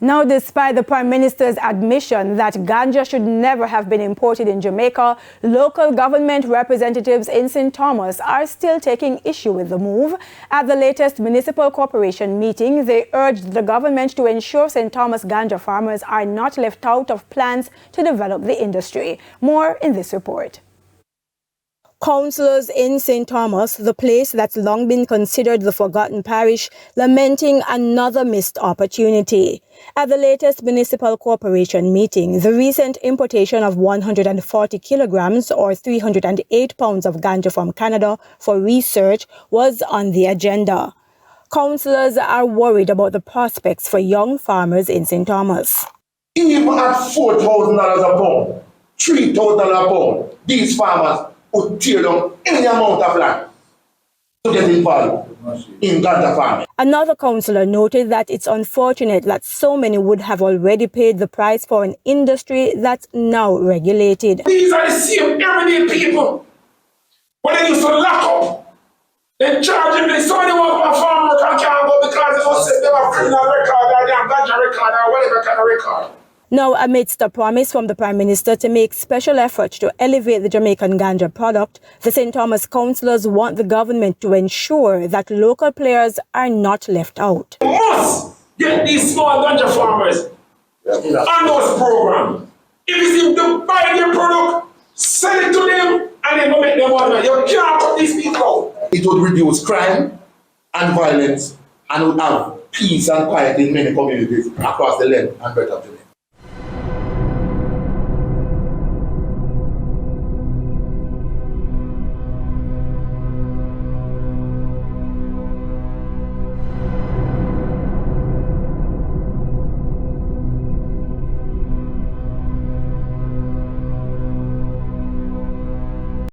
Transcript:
Now, despite the Prime Minister's admission that ganja should never have been imported in Jamaica, local government representatives in St. Thomas are still taking issue with the move. At the latest municipal corporation meeting, they urged the government to ensure St. Thomas ganja farmers are not left out of plans to develop the industry. More in this report. Councillors in St. Thomas, the place that's long been considered the forgotten parish, lamenting another missed opportunity. At the latest municipal corporation meeting, the recent importation of 140 kilograms or 308 pounds of ganja from Canada for research was on the agenda. Councillors are worried about the prospects for young farmers in St. Thomas. Even at $4,000 a pound, $3,000 a pound, these farmers would tear down any amount of land to get involved in ganja farming. Another councillor noted that it's unfortunate that so many would have already paid the price for an industry that's now regulated. These are the same everyday people. When they used to lock up, they charge them. Somebody want a farm worker can't go because they don't say they have a criminal record or they have ganja record or whatever kind of record. Now, amidst a promise from the Prime Minister to make special efforts to elevate the Jamaican ganja product, the St. Thomas councillors want the government to ensure that local players are not left out. We must get these small ganja farmers on those programs. If it's in to buy their product, sell it to them, and then go make them money. You can't put these people out. It would reduce crime and violence and would have peace and quiet in many communities across the length and breadth of Jamaica.